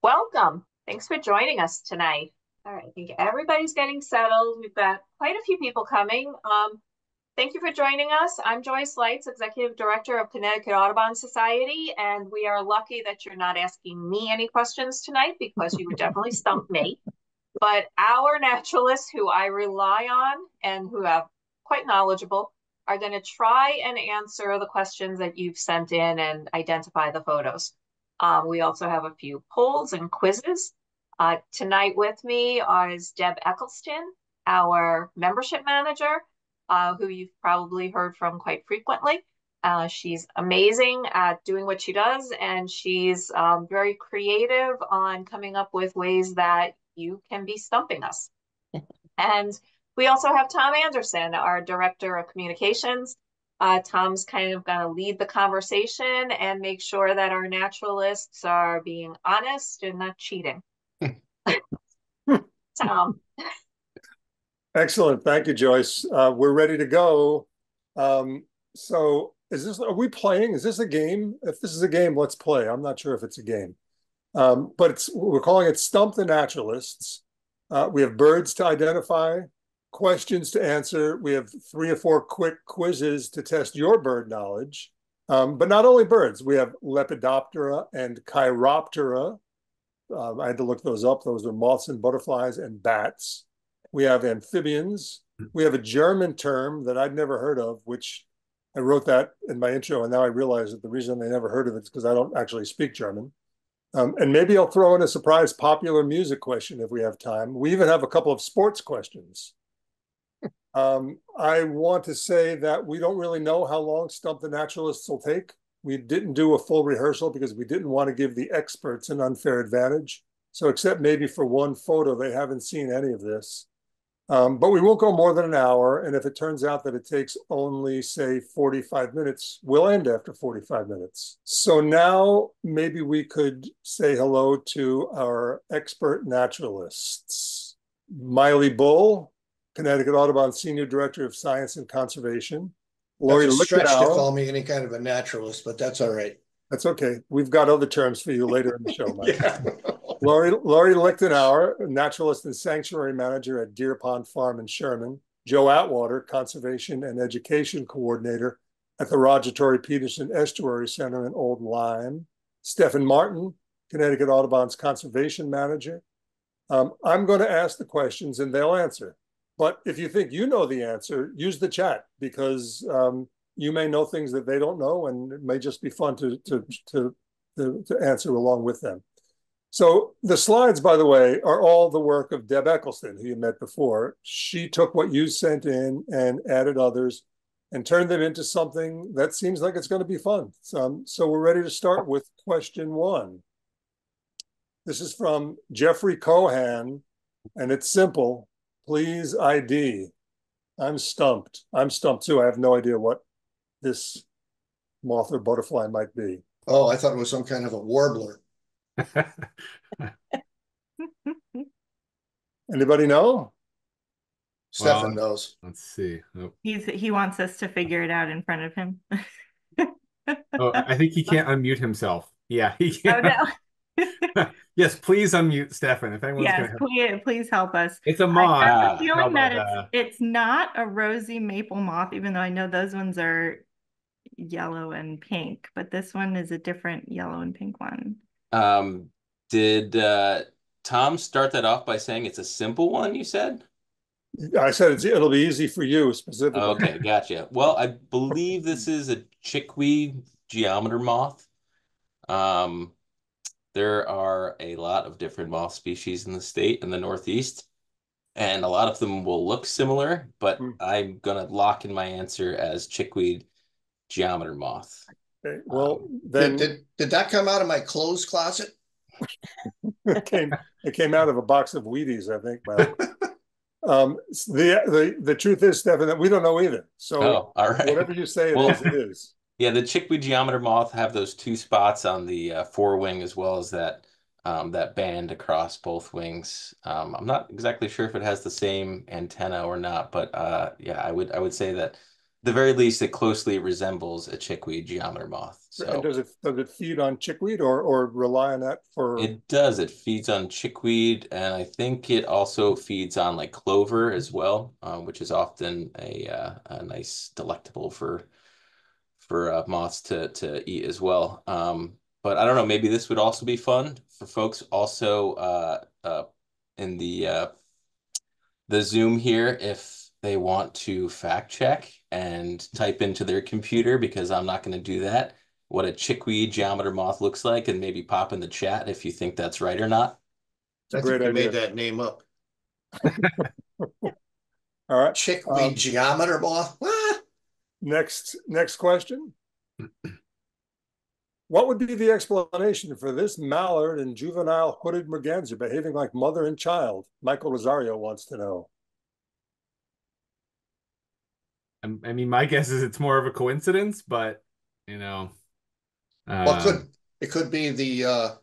Welcome. Thanks for joining us tonight. All right, I think everybody's getting settled. We've got quite a few people coming. Thank you for joining us. I'm Joyce Lights, Executive Director of Connecticut Audubon Society, and we are lucky that you're not asking me any questions tonight because you would definitely stump me. But our naturalists who I rely on and who are quite knowledgeable are going to try and answer the questions that you've sent in and identify the photos. We also have a few polls and quizzes. Tonight with me is Deb Eccleston, our membership manager, who you've probably heard from quite frequently. She's amazing at doing what she does, and she's very creative on coming up with ways that you can be stumping us. And we also have Tom Anderson, our Director of Communications. Tom's kind of going to lead the conversation and make sure that our naturalists are being honest and not cheating. Tom. Excellent. Thank you, Joyce. We're ready to go. So are we playing? Is this a game? If this is a game, let's play. I'm not sure if it's a game. But we're calling it Stump the Naturalists. We have birds to identify, questions to answer. We have 3 or 4 quick quizzes to test your bird knowledge. But not only birds, we have Lepidoptera and Chiroptera. I had to look those up. Those are moths and butterflies and bats. We have amphibians. We have a German term that I'd never heard of, which I wrote that in my intro, and now I realize that the reason I never heard of it is because I don't actually speak German. And maybe I'll throw in a surprise popular music question if we have time. We even have a couple of sports questions. I want to say that we don't really know how long Stump the Naturalists will take. We didn't do a full rehearsal because we didn't want to give the experts an unfair advantage. So except maybe for one photo, they haven't seen any of this. But we won't go more than an hour. And if it turns out that it takes only, say, 45 minutes, we'll end after 45 minutes. So now maybe we could say hello to our expert naturalists. Miley Bull, Connecticut Audubon Senior Director of Science and Conservation. That's Lori a stretch to Lichtenauer. call me any kind of a naturalist, but that's all right. That's okay. We've got other terms for you later in the show, Mike. Yeah. Lori Lichtenauer, naturalist and sanctuary manager at Deer Pond Farm in Sherman. Joe Atwater, conservation and education coordinator at the Roger Torrey Peterson Estuary Center in Old Lyme. Stephen Martin, Connecticut Audubon's conservation manager. I'm going to ask the questions and they'll answer. But if you think you know the answer, use the chat because you may know things that they don't know, and it may just be fun to answer along with them. So the slides, by the way, are all the work of Deb Eccleston, who you met before. She took what you sent in and added others and turned them into something that seems like it's going to be fun. So we're ready to start with question 1. This is from Jeffrey Cohan, and it's simple. Please ID. I'm stumped. I'm stumped too. I have no idea what this moth or butterfly might be. Oh, I thought it was some kind of a warbler. Anybody know? Stefan knows. Let's see. Oh. He wants us to figure it out in front of him. Oh, I think he can't unmute himself. Yeah, he Oh can't. no. Yes, please unmute Stefan if anyone's Yes, gonna help. please help us. It's a moth. I have How a feeling that about it's not a rosy maple moth, even though I know those ones are yellow and pink, but this one is a different yellow and pink one. Did Tom start that off by saying it's a simple one, you said? I said it'll be easy for you specifically. Okay, gotcha. Well, I believe this is a chickweed geometer moth. There are a lot of different moth species in the state in the Northeast, and a lot of them will look similar, but I'm gonna lock in my answer as chickweed geometer moth. Okay, well, then Did that come out of my clothes closet? it came out of a box of Wheaties, I think. The truth is, Stefan, that we don't know either. So all right. Whatever you say Well, it is. Yeah, the chickweed geometer moth have those 2 spots on the forewing as well as that that band across both wings. I'm not exactly sure if it has the same antenna or not, but yeah, I would say that the very least, it closely resembles a chickweed geometer moth. And So does it feed on chickweed or rely on that for? it does. It feeds on chickweed, and I think it also feeds on like clover as well, which is often a nice delectable for moths to eat as well. But I don't know. Maybe this would also be fun for folks also in the Zoom here if they want to fact check and type into their computer, because I'm not going to do that, what a chickweed geometer moth looks like, and maybe pop in the chat if you think that's right or not. It's a I think great you idea. made that name up. All right. Chickweed geometer moth? What? Next question. What would be the explanation for this mallard and juvenile hooded merganser behaving like mother and child? Michael Rosario wants to know. I mean, my guess is it's more of a coincidence, but you know, Well, it could be the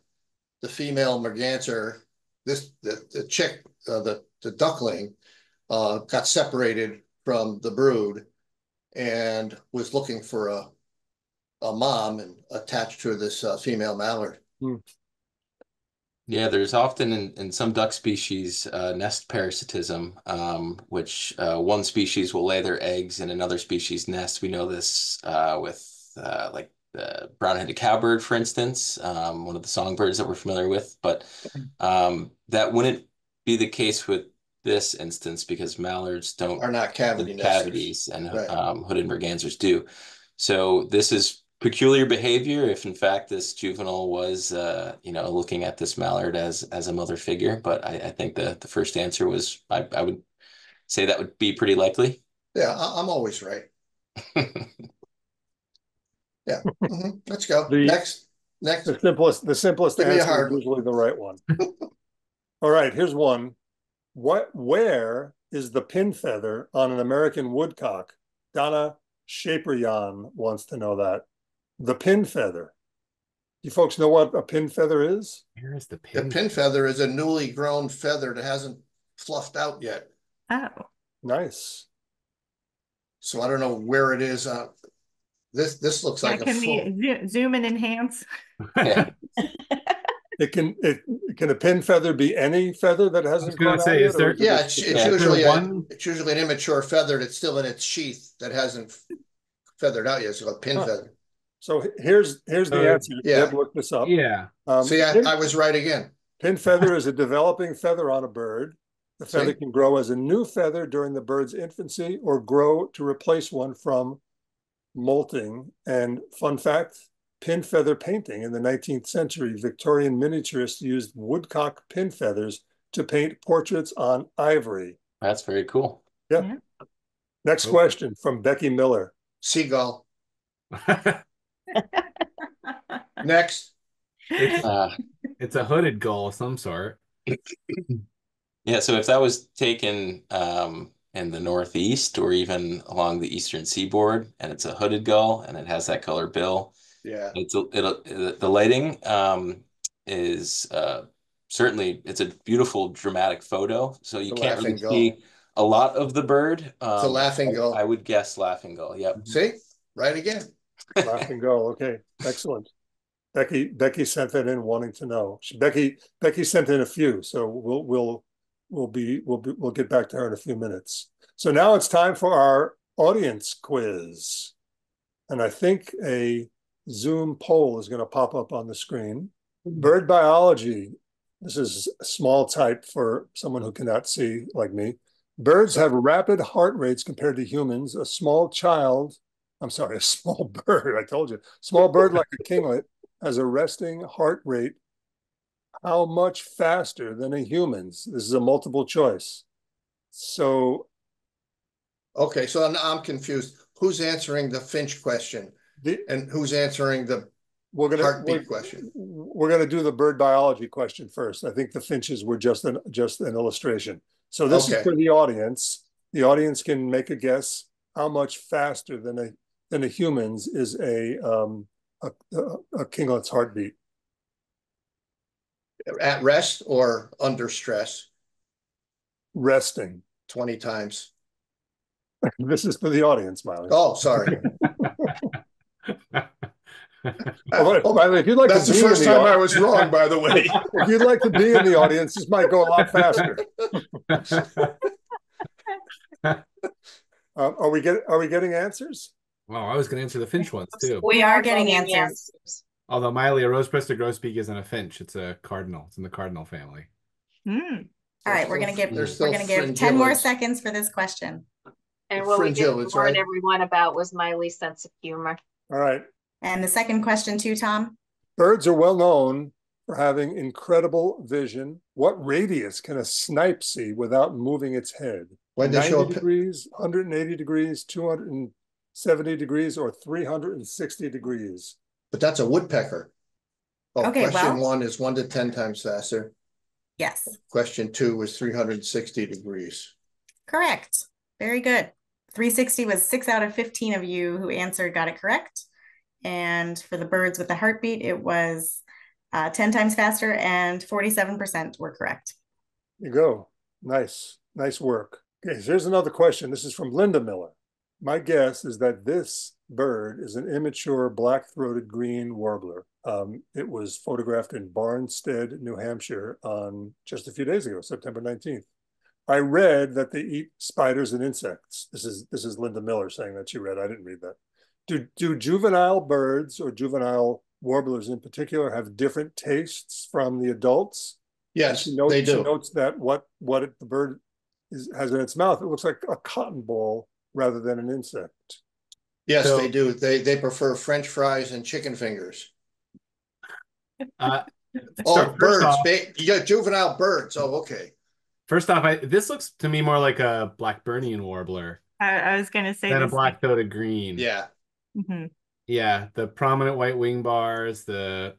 female merganser. The chick, the duckling, got separated from the brood and was looking for a mom and attached to this female mallard. Yeah, there's often in some duck species nest parasitism, which one species will lay their eggs in another species' nest. We know this with like the brown-headed cowbird, for instance, one of the songbirds that we're familiar with. But that wouldn't be the case with this instance because mallards don't Are not cavity have nesters. cavities, and Right. hooded mergansers do. So this is peculiar behavior if in fact this juvenile was looking at this mallard as a mother figure, but I think the first answer was I would say that would be pretty likely. Yeah, I'm always right. Yeah. Let's go. The Next. the simplest Give me a answer hard is one. usually the right one. All right, here's one. Where is the pin feather on an American woodcock? Donna Shaperyan wants to know that. The pin feather. You folks know what a pin feather is? where is the The pin? pin feather is a newly grown feather that hasn't fluffed out yet. Oh, Nice. So I don't know where it is. This looks yeah. like a Can full. we zoom and enhance? Yeah. Can a pin feather be any feather that hasn't gonna grown say, out yet? is there- Or Yeah, is it's it Yeah. usually one- it's usually an immature feather that's still in its sheath that hasn't feathered out yet. It's a pin feather. So here's the answer. Yeah. Deb looked this up. Yeah. See, I was right again. Pin feather is a developing feather on a bird. The feather See? can grow as a new feather during the bird's infancy or grow to replace one from molting. And fun fact, pin feather painting in the 19th century, Victorian miniaturists used woodcock pin feathers to paint portraits on ivory. That's very cool. Yeah. Next question from Becky Miller. Seagull. Next. It's a hooded gull of some sort. Yeah, so if that was taken in the Northeast or even along the eastern seaboard, and it's a hooded gull and it has that color bill, Yeah. the lighting is certainly it's a beautiful dramatic photo, so you The can't really laughing gull. see a lot of the bird. It's a laughing gull. I would guess laughing gull. Yep. See? Right again. Laughing gull. Okay, excellent. Becky sent that in wanting to know. Becky sent in a few, so we'll get back to her in a few minutes. So now it's time for our audience quiz. And I think a Zoom poll is going to pop up on the screen. Bird biology. This is small type for someone who cannot see like me. Birds have rapid heart rates compared to humans. A small bird, I told you. Small bird like a kinglet has a resting heart rate how much faster than a human's? This is a multiple choice. So Okay, so I'm confused. Who's answering the Finch question? And who's answering the heartbeat question? We're going to do the bird biology question first. I think the finches were just an illustration. So this is for the audience. The audience can make a guess how much faster than a human's is a kinglet's heartbeat. At rest or under stress? Resting. 20 times. This is for the audience, Miley. Oh, sorry. Miley, if you'd like That's to the be first in the time I was wrong, by the way. if you'd like to be in the audience, this might go a lot faster. Are we getting answers? Well, I was going to answer the finch ones too. We are getting answers. Although Miley, a rose-breasted grosbeak isn't a finch; it's a cardinal. It's in the cardinal family. All right, we're gonna give 10 more seconds for this question. And what we didn't warn everyone about was Miley's sense of humor. All right. And the second question too, Tom. Birds are well known for having incredible vision. What radius can a snipe see without moving its head? When they 90 show degrees, 180 degrees, 270 degrees, or 360 degrees? But that's a woodpecker. Oh, okay, question 1 is 1 to 10 times faster. Yes. Question 2 was 360 degrees. Correct. Very good. 360 was 6 out of 15 of you who answered got it correct. And for the birds with the heartbeat, it was 10 times faster and 47% were correct. There you go. Nice. Nice work. Okay, so here's another question. This is from Linda Miller. My guess is that this bird is an immature black-throated green warbler. It was photographed in Barnstead, New Hampshire on just a few days ago, September 19th. I read that they eat spiders and insects. This is Linda Miller saying that she read. I didn't read that. Do juvenile birds or juvenile warblers in particular have different tastes from the adults? Yes, they do. She notes that what the bird has in its mouth, it looks like a cotton ball rather than an insect. Yes, so, they do. They prefer French fries and chicken fingers. Birds. You got juvenile birds. Oh, okay. First off, this looks to me more like a Blackburnian warbler. I was going to say than a black-throated green. Yeah. Mm-hmm. Yeah, the prominent white wing bars, that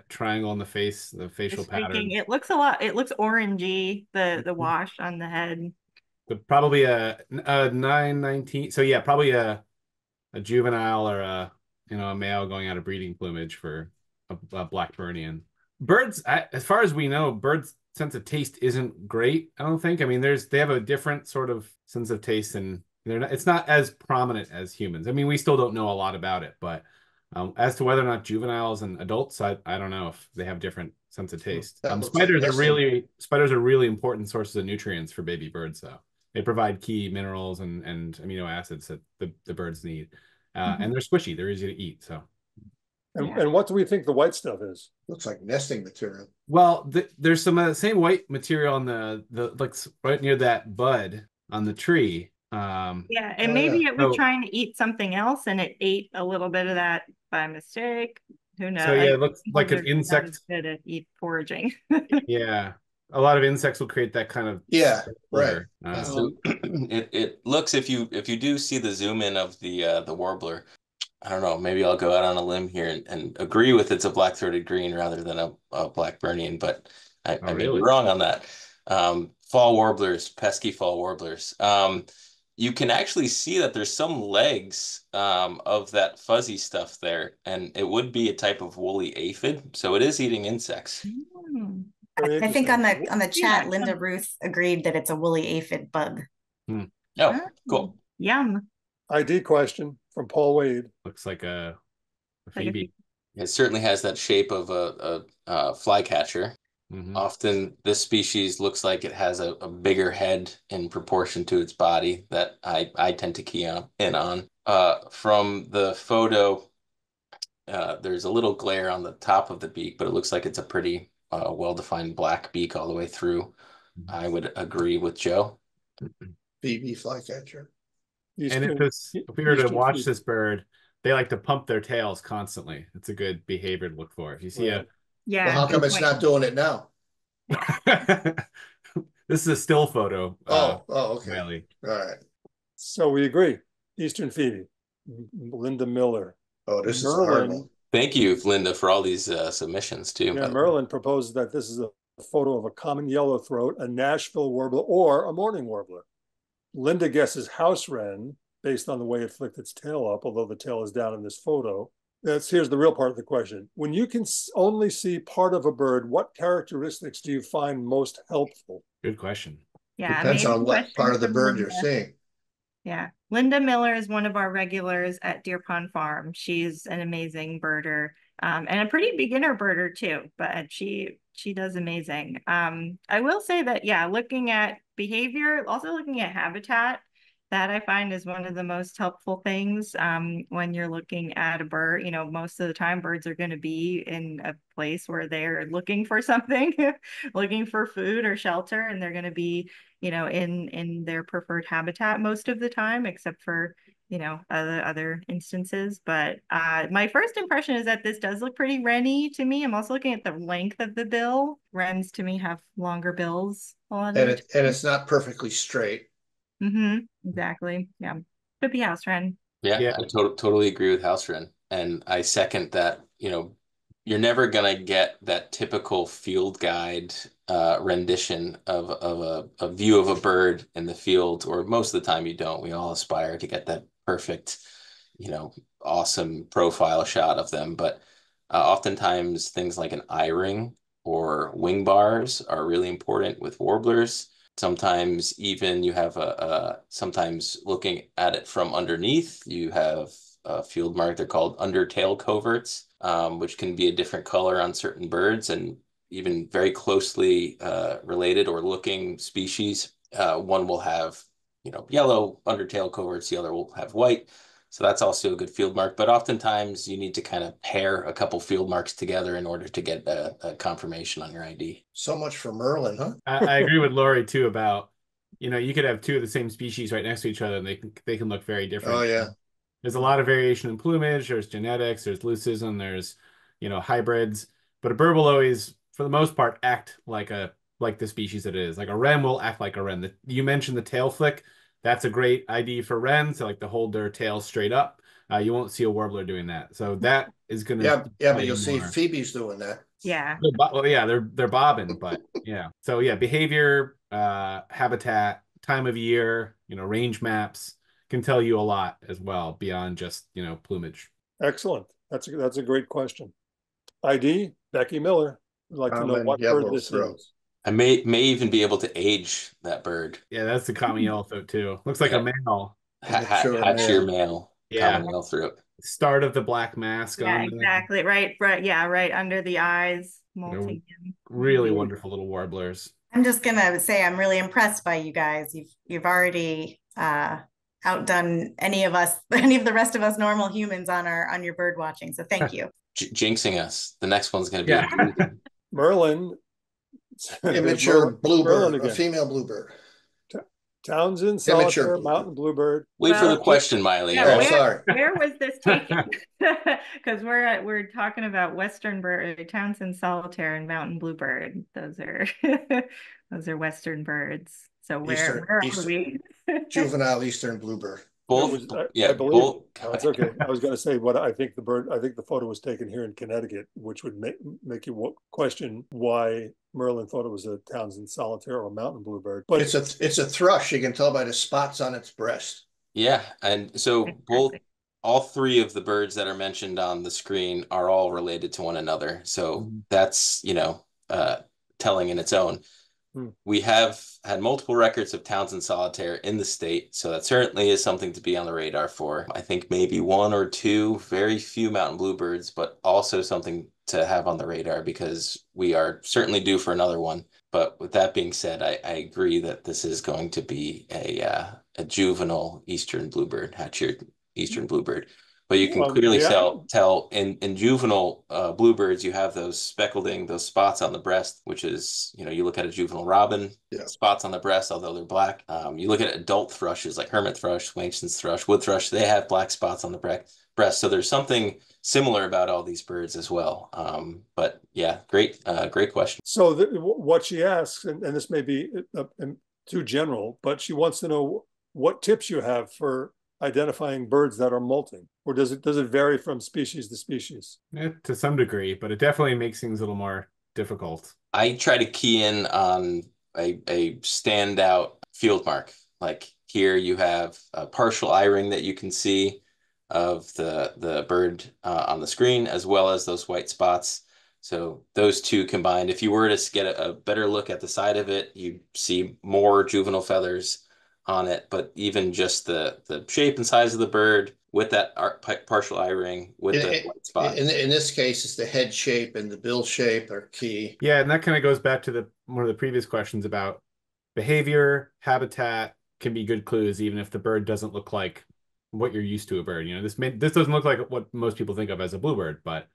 triangle on the face, the facial pattern. It looks orangey, the wash on the head. Probably a 919. So yeah, probably a juvenile or a male going out of breeding plumage for a Blackburnian. Birds, as far as we know, birds' sense of taste isn't great. I don't think. I mean, they have a different sort of sense of taste, and it's not as prominent as humans. I mean, we still don't know a lot about it, but as to whether or not juveniles and adults, I don't know if they have different sense of taste. Spiders are really important sources of nutrients for baby birds, though. They provide key minerals and amino acids that the birds need, and they're squishy. They're easy to eat. So. And what do we think the white stuff is? Looks like nesting material. Well, there's some of the same white material on the like right near that bud on the tree. Yeah, and maybe it was trying to eat something else, and it ate a little bit of that by mistake. Who knows? So yeah, it looks like an insect. Good at foraging. Yeah, a lot of insects will create that kind of. Yeah, right. So it looks, if you do see the zoom in of the warbler, I don't know, maybe I'll go out on a limb here and agree with it's a black-throated green rather than a Blackburnian, but I may be wrong on that. Fall warblers, pesky fall warblers. You can actually see that there's some legs of that fuzzy stuff there, and it would be a type of woolly aphid, so it is eating insects. I think on the chat, Linda Ruth agreed that it's a woolly aphid bug. Oh, cool. Yum. ID question from Paul Wade. Looks like a phoebe. It certainly has that shape of a flycatcher. Mm-hmm. Often this species looks like it has a bigger head in proportion to its body that I tend to key in on. From the photo, there's a little glare on the top of the beak, but it looks like it's a pretty well-defined black beak all the way through. I would agree with Joe. Phoebe flycatcher. And if we were to watch this bird, they like to pump their tails constantly. It's a good behavior to look for. If you see well, how come it's not doing it now? This is a still photo. Okay. Valley. All right. So we agree. Eastern Phoebe, Linda Miller. Oh, this is a hard one. Thank you, Linda, for all these submissions too. Yeah, Merlin proposes that this is a photo of a common yellowthroat, a Nashville warbler, or a mourning warbler. Linda guesses house wren based on the way it flicked its tail up, although the tail is down in this photo. Here's the real part of the question. When you can only see part of a bird, what characteristics do you find most helpful? Good question. Yeah, depends on what part of the bird you're seeing. Yeah. Linda Miller is one of our regulars at Deer Pond Farm. She's an amazing birder, and a pretty beginner birder too, but she does amazing. I will say that, yeah, looking at behavior, also looking at habitat, that I find is one of the most helpful things when you're looking at a bird. You know, most of the time birds are going to be in a place where they're looking for something, looking for food or shelter, and they're going to be, you know, in their preferred habitat most of the time, except for, you know, other instances. But my first impression is that this does look pretty wrenny to me. I'm also looking at the length of the bill. Wrens to me have longer bills a lot of And the it and it's not perfectly straight. Exactly. Yeah. Could be house wren. Yeah, Yeah. I totally agree with house wren. And I second that, you're never gonna get that typical field guide rendition of a view of a bird in the field, or most of the time you don't. We all aspire to get that perfect, awesome profile shot of them. But oftentimes things like an eye ring or wing bars are really important with warblers. Sometimes even you have sometimes looking at it from underneath, you have a field mark. They're called undertail coverts, which can be a different color on certain birds, and even very closely related or looking species. One will have, yellow undertail coverts, the other will have white. So that's also a good field mark. But oftentimes you need to kind of pair a couple field marks together in order to get a confirmation on your ID. So much for Merlin, huh? I agree with Lori too about, you could have two of the same species right next to each other and they can look very different. Oh yeah. There's a lot of variation in plumage, there's genetics, there's leucism, there's, hybrids, but a bird will always, for the most part, act like the species that it is. Like a wren will act like a wren. You mentioned the tail flick. That's a great ID for wrens, so like to hold their tail straight up. You won't see a warbler doing that. So that is going to Yeah, but you'll see Phoebe's doing that. Yeah. Well, yeah, they're bobbing, but yeah. So yeah, behavior, habitat, time of year, range maps can tell you a lot as well beyond just, plumage. Excellent. That's a great question. ID, Becky Miller. I'd like to know what bird this is. I may even be able to age that bird. Yeah, that's the common yellow throat too. Looks like a male. Hatchier male. Yeah. Common yellow throat. Start of the black mask Yeah, on exactly. Right. Yeah, right under the eyes, molting in. Really wonderful little warblers. I'm just gonna say I'm really impressed by you guys. You've already outdone any of the rest of us normal humans on your bird watching. So thank you. Jinxing us. The next one's going to be Merlin. Immature bluebird, a female bluebird. Townsend, solitaire, mountain bluebird. Wait for the question, Miley. Yeah, sorry. Where was this taken? Because we're talking about Western bird, Townsend solitaire and mountain bluebird. Those are Western birds. So where are we? Juvenile Eastern bluebird. I believe it's okay. I was going to say I think the photo was taken here in Connecticut, which would make you question why Merlin thought it was a Townsend solitaire or a mountain bluebird. But it's a thrush. You can tell by the spots on its breast. Yeah, and so all three of the birds that are mentioned on the screen are all related to one another. So that's telling in its own. We have had multiple records of Townsend solitaire in the state, so that certainly is something to be on the radar for. I think maybe one or two, very few mountain bluebirds, but also something to have on the radar because we are certainly due for another one. But with that being said, I agree that this is going to be a juvenile eastern bluebird, hatchered eastern bluebird. But you can clearly tell in juvenile bluebirds, you have those speckled those spots on the breast, which is, you look at a juvenile robin, spots on the breast, although they're black. You look at adult thrushes like hermit thrush, Wainston's thrush, wood thrush, they have black spots on the breast. So there's something similar about all these birds as well. But yeah, great question. So what she asks, and this may be too general, but she wants to know what tips you have for identifying birds that are molting, or does it vary from species to species? To some degree, but it definitely makes things a little more difficult. I try to key in on a standout field mark. Like here you have a partial eye ring that you can see of the bird on the screen, as well as those white spots. So those two combined, if you were to get a better look at the side of it, you'd see more juvenile feathers on it, but even just the shape and size of the bird with that partial eye ring with the white spot. In this case, it's the head shape and the bill shape are key. Yeah, and that kind of goes back to one of the previous questions about behavior, habitat can be good clues, even if the bird doesn't look like what you're used to a bird. This doesn't look like what most people think of as a bluebird, but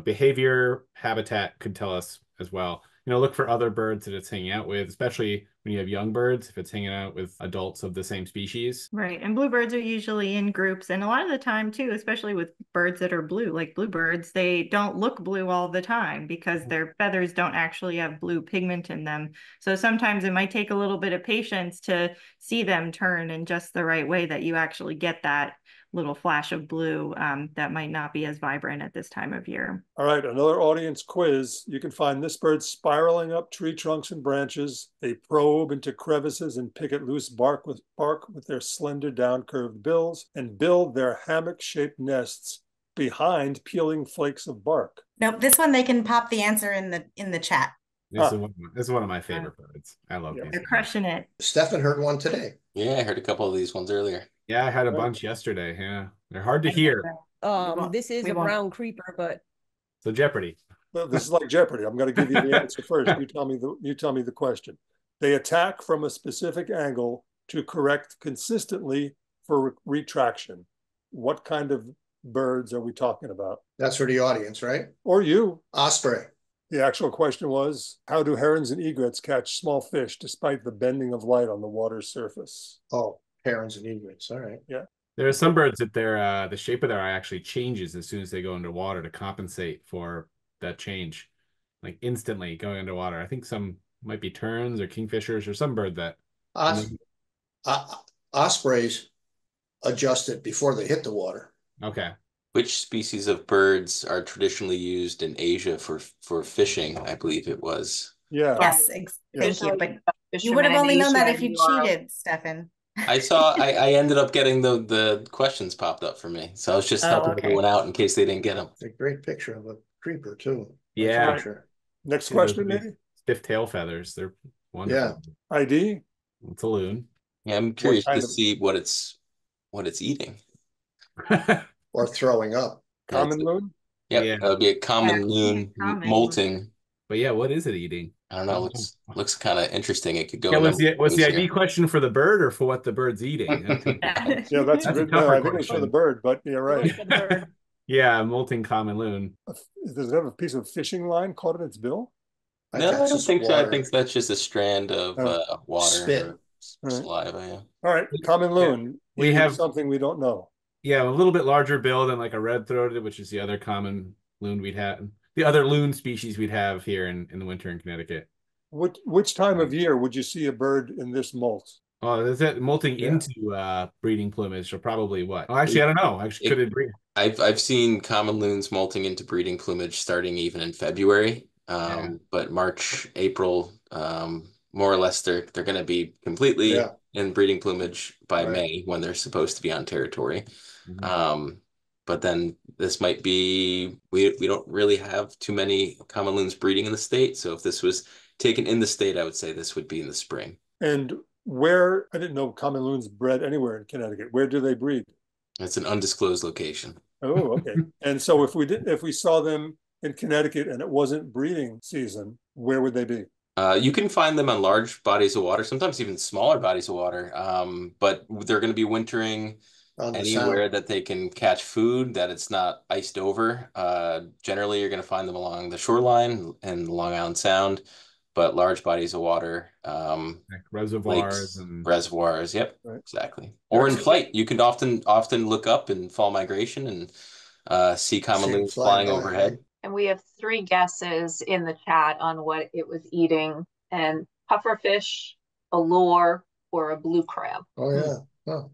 behavior, habitat could tell us as well. Look for other birds that it's hanging out with, especially when you have young birds, if it's hanging out with adults of the same species. Right. And bluebirds are usually in groups. And a lot of the time, too, especially with birds that are blue, like bluebirds, they don't look blue all the time because their feathers don't actually have blue pigment in them. So sometimes it might take a little bit of patience to see them turn in just the right way that you actually get that little flash of blue that might not be as vibrant at this time of year. All right, another audience quiz. You can find this bird spiraling up tree trunks and branches. They probe into crevices and pick at loose bark with their slender down curved bills and build their hammock-shaped nests behind peeling flakes of bark. Nope, this one they can pop the answer in the chat. This is one of my favorite birds. I love these. They're crushing it. Stefan heard one today. Yeah, I heard a couple of these ones earlier. Yeah, I had a bunch yesterday. Yeah, they're hard to hear. This is a brown creeper, but so Jeopardy. Well, this is like Jeopardy. I'm going to give you the answer first. You tell me the question. They attack from a specific angle to correct consistently for retraction. What kind of birds are we talking about? That's for the audience, right? Or you. Osprey. The actual question was, how do herons and egrets catch small fish despite the bending of light on the water's surface? Oh, herons and egrets. All right. Yeah. There are some birds that the shape of their eye actually changes as soon as they go underwater to compensate for that change, like instantly going underwater. I think some might be terns or kingfishers or some bird that. Ospreys adjust it before they hit the water. Okay. Which species of birds are traditionally used in Asia for fishing? I believe it was. Yeah. Yes, thank you. But you would have only known that if you cheated, Stefan. I ended up getting the questions popped up for me. So I was just helping everyone out in case they didn't get them. It's a great picture of a creeper too. Yeah. Next question, maybe? Stiff tail feathers. They're wonderful. Yeah. ID? It's a loon. Yeah, I'm curious to see what it's eating. Or throwing up. Common loon? Yeah, that would be a common loon molting. But yeah, what is it eating? I don't know. Looks kind of interesting. It could go. Yeah, was the ID question for the bird or for what the bird's eating? Yeah, that's a good. No, I think it was for the bird, but you're right. Yeah, molting common loon. Does it have a piece of fishing line caught in its bill? No, I don't think so. I think that's just a strand of water. Spit. Saliva, yeah. All right, common loon. Yeah. We have something we don't know. Yeah, a little bit larger bill than like a red-throated, which is the other common loon we'd have. The other loon species we'd have here in the winter in Connecticut. Which time of year would you see a bird in this molt? Oh, is that molting into breeding plumage? So probably what? Oh, actually, I don't know. Actually, could it breed? I've seen common loons molting into breeding plumage starting even in February. But March, April, more or less, they're going to be completely in breeding plumage by May when they're supposed to be on territory. But then this might be, we don't really have too many common loons breeding in the state. So if this was taken in the state, I would say this would be in the spring. And where, I didn't know common loons bred anywhere in Connecticut. Where do they breed? It's an undisclosed location. Oh, okay. And so if we saw them in Connecticut and it wasn't breeding season, where would they be? You can find them on large bodies of water, sometimes even smaller bodies of water. But they're going to be wintering anywhere that they can catch food, that it's not iced over. Generally, you're going to find them along the shoreline and Long Island Sound, but large bodies of water, like reservoirs lakes, and reservoirs. Yep, exactly. Or in flight, you can often look up in fall migration and see common loons flying overhead. And we have 3 guesses in the chat on what it was eating: and pufferfish, a lure, or a blue crab. Oh yeah. Oh.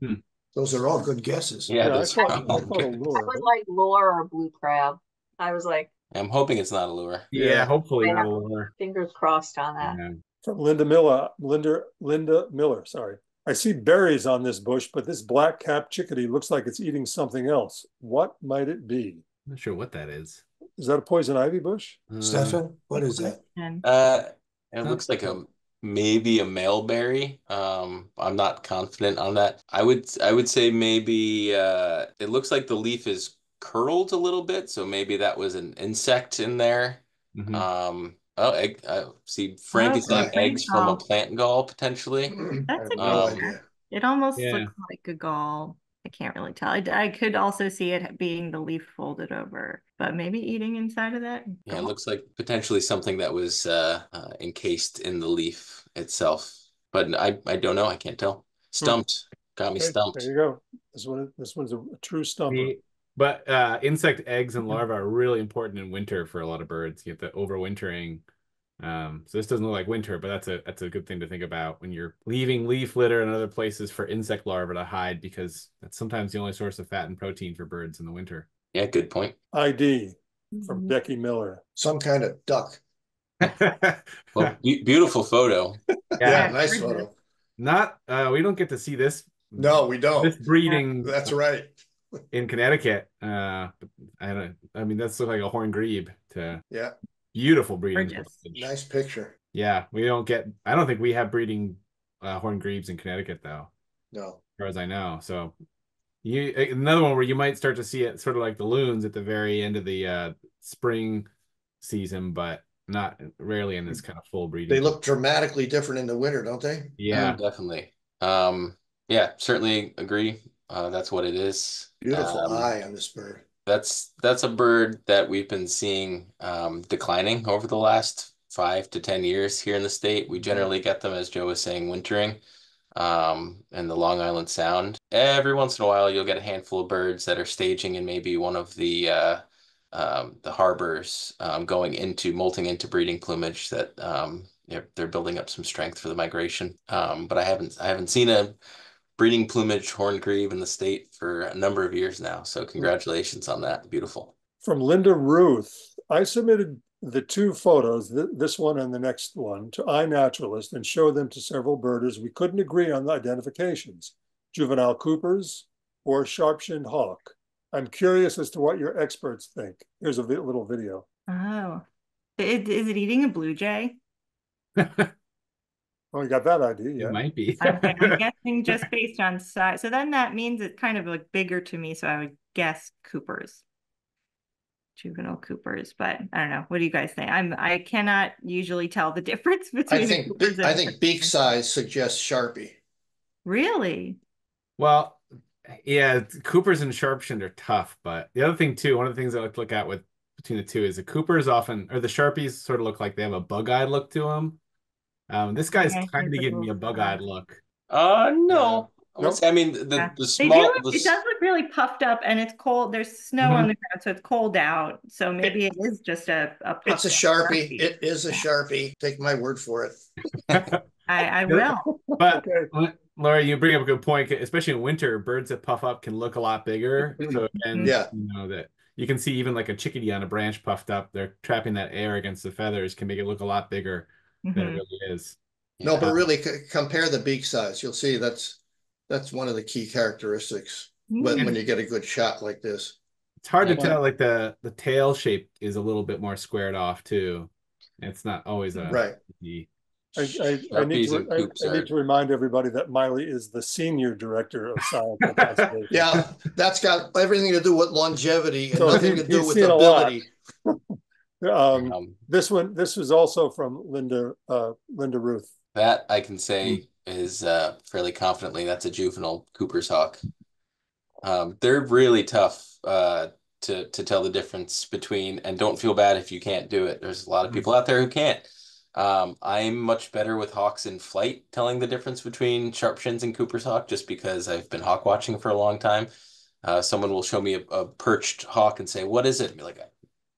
Those are all good guesses. Yeah, I thought a lure. I would like lure or blue crab. I was like, I'm hoping it's not a lure. Yeah, hopefully not a lure. Fingers crossed on that. Yeah. From Linda Miller, sorry. I see berries on this bush, but this black-capped chickadee looks like it's eating something else. What might it be? I'm not sure what that is. Is that a poison ivy bush? Stefan, what is that? It looks like maybe a maleberry. I'm not confident on that. I would say maybe it looks like the leaf is curled a little bit, so maybe that was an insect in there. Mhm. Oh, egg. I see Frank Oh, is saying from plant eggs from a gall. plant gall potentially. I That's have a no good Um, guess. idea. It almost Yeah. looks like a gall. I can't really tell. I could also see it being the leaf folded over, but maybe eating inside of that yeah, it gall. looks like potentially something that was encased in the leaf itself, but I don't know. I can't tell. Stumped. Got me Okay, there stumped. you go. This one's a true stumper. But insect eggs and larvae are really important in winter for a lot of birds. You get the overwintering. So this doesn't look like winter, but that's a good thing to think about when you're leaving leaf litter and other places for insect larvae to hide, because that's sometimes the only source of fat and protein for birds in the winter. Yeah, good point. ID from Mhm. Becky Miller. Some kind of duck. Well, beautiful photo. Yeah, Yeah, nice gorgeous. photo. not we don't get to see No, we don't. breeding That's right. in Connecticut. But I mean, that's look like a horned grebe to Yeah, beautiful breeding Gorgeous. footage. nice picture. Yeah, we don't get. I don't think we have breeding horned grebes in Connecticut though, No. as far as I know. So another one where you might start to see it sort of like the loons at the very end of the spring season, but not rarely in this kind of full breeding. They look dramatically different in the winter, don't they? Yeah. Definitely. Yeah, certainly agree. That's what it is. Beautiful eye on this bird. That's a bird that we've been seeing declining over the last 5 to 10 years here in the state. We generally get them, as Joe was saying, wintering in the Long Island Sound. Every once in a while, you'll get a handful of birds that are staging in maybe one of the harbors, going into molting into breeding plumage that they're building up some strength for the migration. But I haven't seen a breeding plumage horned grebe in the state for a number of years now. So congratulations on that. Beautiful. From Linda Ruth. I submitted the two photos, this one and the next one, to iNaturalist and showed them to several birders. We couldn't agree on the identifications, juvenile Coopers or sharp-shinned hawk. I'm curious as to what your experts think. Here's a little video. Oh, is it eating a blue jay? Oh, you got that idea, It yeah. might be. I'm guessing just based on size. So then that means it's kind of like bigger to me. So I would guess Coopers, juvenile Coopers. But I don't know. What do you guys think? I cannot usually tell the difference between a Coopers and I think beak size suggests Sharpie. Really? Well, yeah, Coopers and Sharpshin are tough, but the other thing too, one of the things I like to look at with between the two is the Coopers often, or the Sharpies sort of look like they have a bug-eyed look to them. This guy's Yeah, kind he's of a giving me little a bug-eyed look. Yeah. No. I would Nope. say, I mean, Yeah. the They do small, look, it does look really puffed up and it's cold. There's snow on the ground, so it's cold out. So maybe it is just a It's puffed a up Sharpie. Sharpie. It is a Yeah. Sharpie. Take my word for it. I will. But Okay. Laura, you bring up a good point, especially in winter, birds that puff up can look a lot bigger. So and Yeah. you know that you can see even like a chickadee on a branch puffed up, they're trapping that air against the feathers can make it look a lot bigger than it Mhm. really is. No, but yeah. really compare the beak size. You'll see that's one of the key characteristics when you get a good shot like this. It's hard to Yeah. tell, like the tail shape is a little bit more squared off too. It's not always a Right. easy. I need Sharpies and coops I need to remind everybody that Miley is the senior director of science and conservation. Yeah, that's got everything to do with longevity and So nothing to do he's with seen a lot. ability. This was also from Linda Ruth. That I can say is fairly confidently that's a juvenile Cooper's hawk. They're really tough to tell the difference between, and don't feel bad if you can't do it. There's a lot of people out there who can't. I'm much better with hawks in flight, telling the difference between sharpshins and Cooper's hawk, just because I've been hawk watching for a long time. Someone will show me a perched hawk and say, "What is it?" And be like,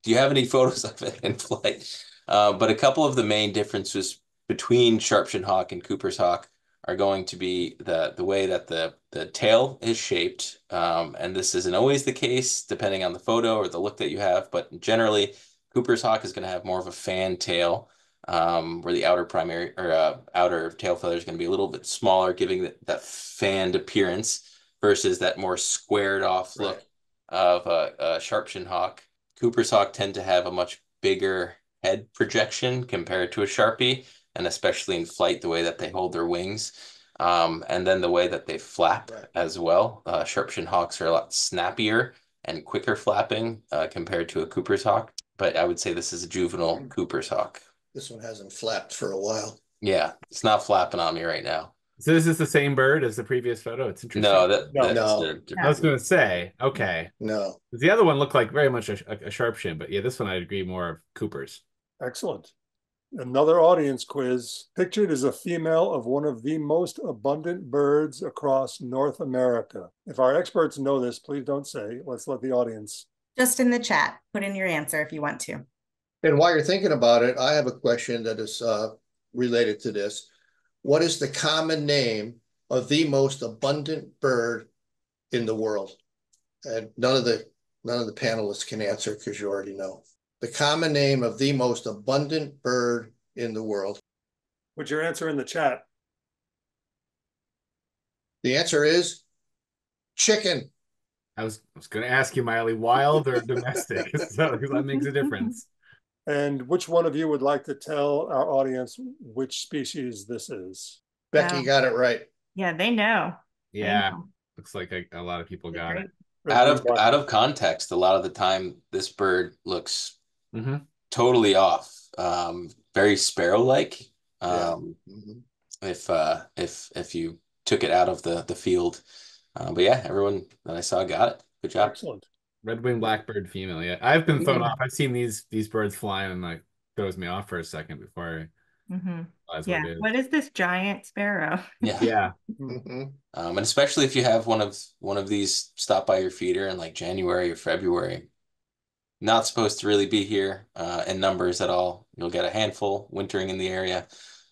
"Do you have any photos of it in flight?" But a couple of the main differences between sharpshin hawk and Cooper's hawk are going to be the way that the tail is shaped. And this isn't always the case depending on the photo or the look that you have, but generally Cooper's hawk is going to have more of a fan tail, where the outer primary or outer tail feather is going to be a little bit smaller, giving that fanned appearance versus that more squared off look of a sharpshin hawk. Cooper's hawk tend to have a much bigger head projection compared to a Sharpie, and especially in flight, the way that they hold their wings, and then the way that they flap as well. Sharp-shinned hawks are a lot snappier and quicker flapping compared to a Cooper's hawk, but I would say this is a juvenile Cooper's hawk. This one hasn't flapped for a while. Yeah, it's not flapping on me right now. So this is the same bird as the previous photo. It's interesting. No, No. I was going to say, okay. No. The other one looked like very much a sharp shin, but yeah, this one I'd agree more of Cooper's. Excellent. Another audience quiz. Pictured is a female of one of the most abundant birds across North America. If our experts know this, please don't say. Let's let the audience. Just in the chat, put in your answer if you want to. And while you're thinking about it, I have a question that is related to this. What is the common name of the most abundant bird in the world? And none of the panelists can answer because you already know. The common name of the most abundant bird in the world. Put your answer in the chat. The answer is chicken. I was going to ask you, Miley, wild or domestic? So, because that makes a difference. And which one of you would like to tell our audience which species this is? Becky got it right. Yeah, they know. Yeah, looks like a lot of people got it. Out of context, a lot of the time, this bird looks totally off. Very sparrow-like. If you took it out of the field. But yeah, everyone that I saw got it. Good job. Excellent. Red-winged blackbird female. Yeah, I've been thrown off. I've seen these birds flying and like throws me off for a second before I realize what is this giant sparrow? Yeah. And especially if you have one of these stop by your feeder in like January or February. Not supposed to really be here in numbers at all. You'll get a handful wintering in the area.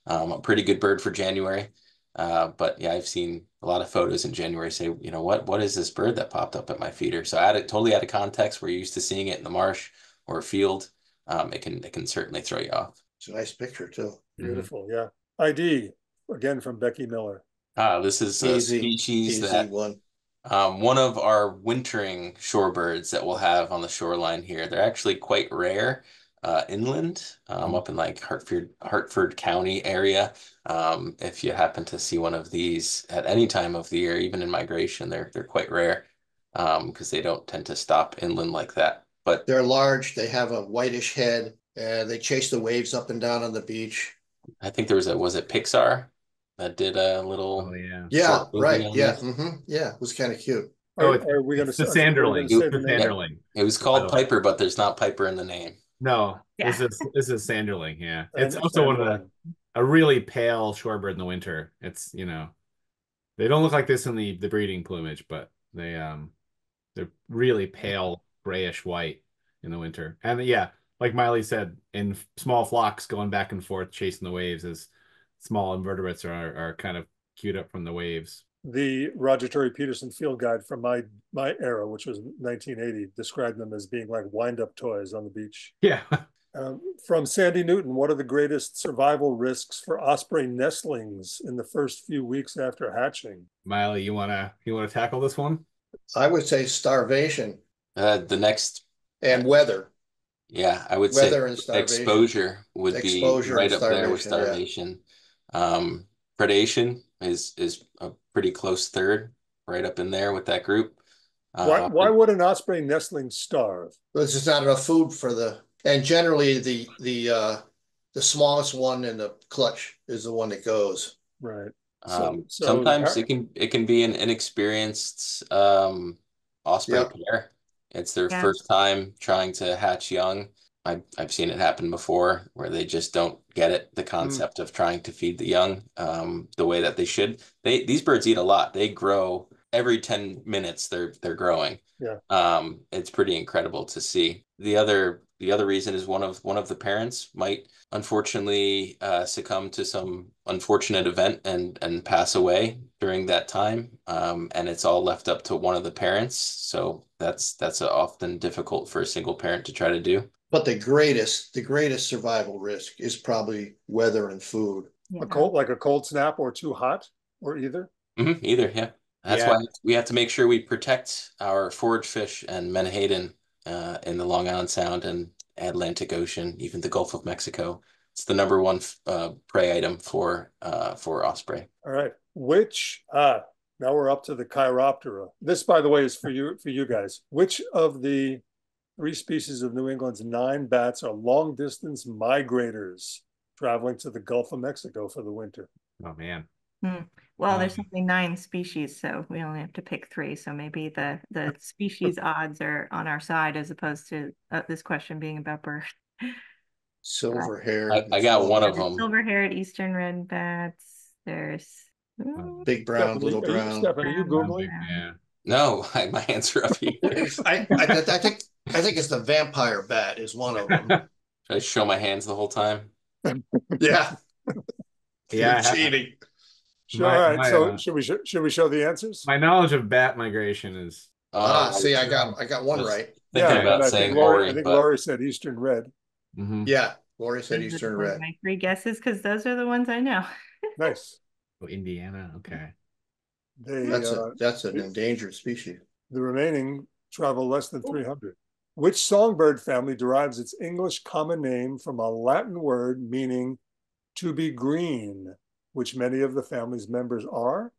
A pretty good bird for January. But yeah, I've seen a lot of photos in January say, you know, what is this bird that popped up at my feeder? So totally out of context, where you're used to seeing it in the marsh or a field, it can certainly throw you off. It's a nice picture too. Beautiful, yeah. ID, again from Becky Miller. This is a species that one of our wintering shorebirds that we'll have on the shoreline here. They're actually quite rare inland, up in like Hartford County area. If you happen to see one of these at any time of the year, even in migration, they're quite rare because they don't tend to stop inland like that. But they're large. They have a whitish head. They chase the waves up and down on the beach. I think there was it Pixar that did a little yeah right yeah yeah, it was kind of cute. Are we going to say the Sanderling? It was called Piper, but there's not Piper in the name. No, this is Sanderling. Yeah, it's also one of a really pale shorebird in the winter. It's, you know, they don't look like this in the breeding plumage, but they're really pale grayish white in the winter. And yeah, like Miley said, in small flocks going back and forth chasing the waves as small invertebrates are kind of queued up from the waves. The Roger Tory Peterson field guide from my era, which was 1980, described them as being like wind-up toys on the beach. Yeah. From Sandy Newton, what are the greatest survival risks for osprey nestlings in the first few weeks after hatching? Miley, you wanna tackle this one? I would say starvation. And weather. Yeah, I would weather say and starvation. Exposure would be right up there with starvation. Yeah. Predation is a pretty close third, right up in there with that group. Why would an osprey nestling starve? There's just not enough food and generally the smallest one in the clutch is the one that goes. Right. Sometimes it can be an inexperienced osprey pair. It's their first time trying to hatch young. I've seen it happen before where they just don't get it, the concept of trying to feed the young the way that they should. These birds eat a lot. They grow every 10 minutes. They're growing. Yeah. It's pretty incredible to see. The other reason is one of the parents might unfortunately succumb to some unfortunate event and pass away during that time. And it's all left up to one of the parents. So that's often difficult for a single parent to try to do. But the greatest survival risk is probably weather and food. Yeah. A cold snap or too hot or either? Either, yeah. That's why we have to make sure we protect our forage fish and menhaden in the Long Island Sound and Atlantic Ocean, even the Gulf of Mexico. It's the number one prey item for osprey. All right. Now we're up to the Chiroptera. This, by the way, is for you guys. Which of the 3 species of New England's 9 bats are long-distance migrators traveling to the Gulf of Mexico for the winter? Oh, man. Well, there's only 9 species, so we only have to pick 3. So maybe the species odds are on our side as opposed to this question being about birds. Silver-haired. I got one of them. Silver-haired eastern red bats. There's big brown, little brown. Stephanie, are you Googling? Yeah. No, my hands are up here. I think it's the vampire bat is one of them. Should I show my hands the whole time? Yeah. Yeah. Cheating. Sure. All right. So should we show the answers? My knowledge of bat migration is. See, I got one right. Thinking about saying Lori, I think Lori said eastern red. Yeah, Lori said eastern red. My 3 guesses because those are the ones I know. Nice. Oh, Indiana. Okay. That's an endangered species. The remaining travel less than 300. Which songbird family derives its English common name from a Latin word meaning to be green, which many of the family's members are?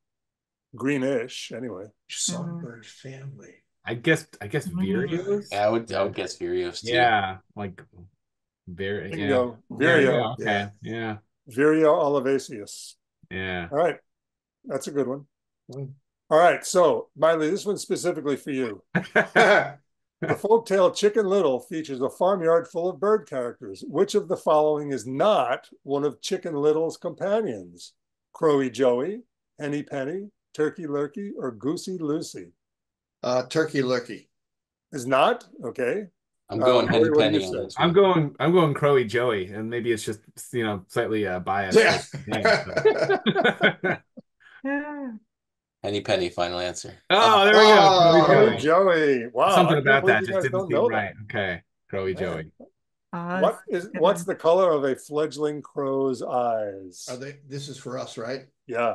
Greenish, anyway. Songbird family. I guess vireos. Yeah, I would guess vireos too. Yeah, like very. Bingo. Vireo. Okay. Yeah. Vireo olivaceus. Yeah. All right. That's a good one. All right. So, Miley, this one's specifically for you. The folktale Chicken Little features a farmyard full of bird characters. Which of the following is not one of Chicken Little's companions? Crowy Joey, Henny Penny, Turkey Lurkey, or Goosey Lucy? Turkey Lurkey. Is not? Okay. I'm going Henny Penny on this one. I'm going Crowy Joey, and maybe it's just slightly biased. Yeah. Henny Penny, final answer. Oh, there we go. Crowy Joey. Wow. Something about that just didn't seem right. Okay. Crowy Joey. What's the color of a fledgling crow's eyes? This is for us, right? Yeah.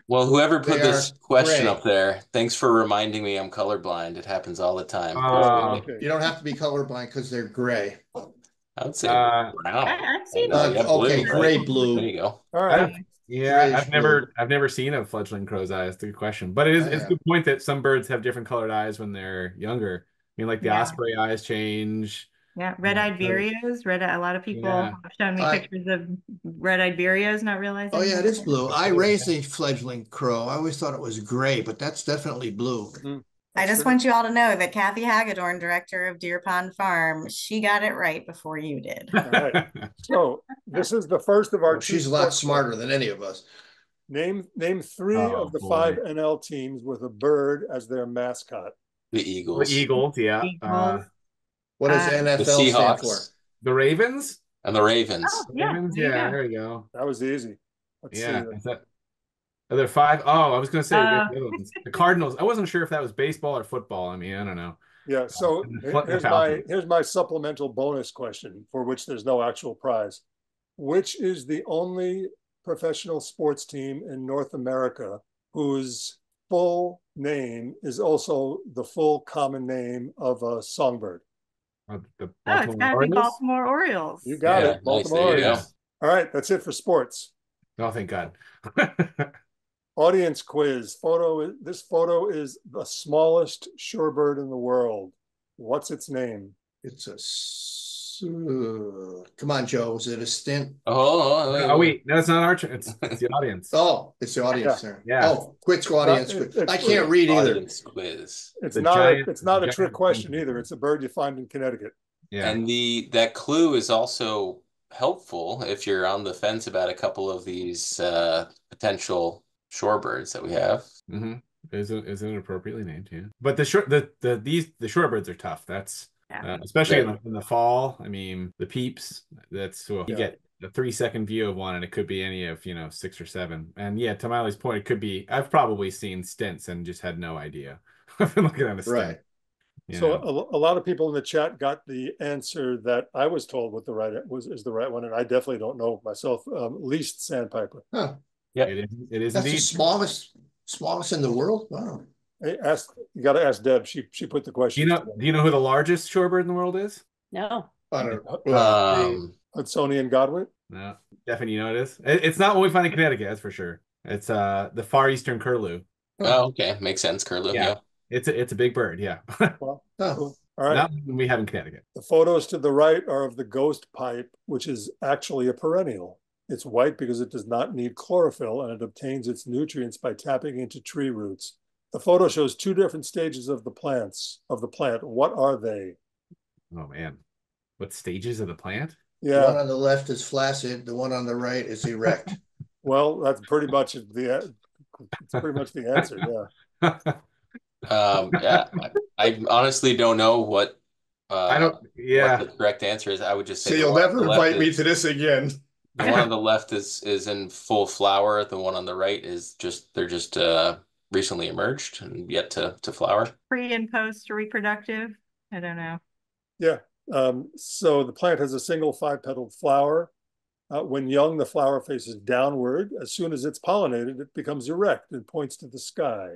Well, whoever put this question up there, thanks for reminding me I'm colorblind. It happens all the time. Okay. You don't have to be colorblind because they're gray. I would say brown. I've seen okay, gray blue. There you go. All right. Yeah, I've never seen a fledgling crow's eye. That's a good question, but it's a good point that some birds have different colored eyes when they're younger. I mean, like the osprey eyes change. Yeah, red-eyed vireos. A lot of people have shown me pictures of red-eyed vireos, not realizing. Oh yeah, it is blue. I raised a fledgling crow. I always thought it was gray, but that's definitely blue. I just want you all to know that Kathy Hagedorn, director of Deer Pond Farm, she got it right before you did. All right. So this is the first of our. She's a lot smarter than any of us. Name 3 of the 5 NL teams with a bird as their mascot. The Eagles. The Eagles, yeah. What does NFL stand for? The Ravens? And the Ravens. Oh, yeah, Ravens, there you go. That was easy. Let's see. Are there 5? Oh, I was going to say the Cardinals. I wasn't sure if that was baseball or football. I mean, I don't know. Yeah, so here's my supplemental bonus question for which there's no actual prize. Which is the only professional sports team in North America whose full name is also the full common name of a songbird? It's got to be Baltimore Orioles. You got it. Baltimore Orioles. All right, that's it for sports. Oh, thank God. Audience quiz. This photo is the smallest shorebird in the world. What's its name? It's a. Come on, Joe. Is it a stint? Oh, wait. No, it's not our. It's the audience. Oh, it's the audience there. Yeah. Oh, quick audience quiz. I can't read either. Quiz. It's not a trick question either. It's a bird you find in Connecticut. Yeah. And that clue is also helpful if you're on the fence about a couple of these potential shorebirds that we have. Mm-hmm. Is it appropriately named? Yeah. But the shorebirds are tough. That's especially in the fall. I mean, the peeps. You get a 3-second view of one, and it could be any of 6 or 7. And yeah, to Miley's point, it could be. I've probably seen stints and just had no idea. I've been looking at a stint. Right. So a lot of people in the chat got the answer that I was told is the right one, and I definitely don't know myself. Least sandpiper. Huh. Yeah, it is That's indeed the smallest in the world. Wow. You got to ask Deb. She put the question. Do you know who the largest shorebird in the world is? No. I don't know. Hudsonian Godwit. No, definitely, you know it is. It's not what we find in Connecticut, that's for sure. It's the far eastern curlew. Oh, okay. Makes sense. Curlew. Yeah. Yeah. It's a big bird, yeah. Well, Oh. cool. All right. Not one we have in Connecticut. The photos to the right are of the ghost pipe, which is actually a perennial. It's white because it does not need chlorophyll, and it obtains its nutrients by tapping into tree roots. The photo shows two different stages of the plant. What are they? Oh man. What stages of the plant? The one Yeah, on the left is flaccid. The one on the right is erect. well, that's pretty much the answer. Yeah. Yeah. I honestly don't know what I don't, what the yeah. correct answer is. I would just say So the you'll one on never the left invite me is to this again. the one on the left is in full flower. The one on the right is they're just recently emerged and yet to flower. Pre and post reproductive. I don't know. Yeah. So the plant has a single five-petaled flower. When young, the flower faces downward. As soon as it's pollinated, it becomes erect and points to the sky.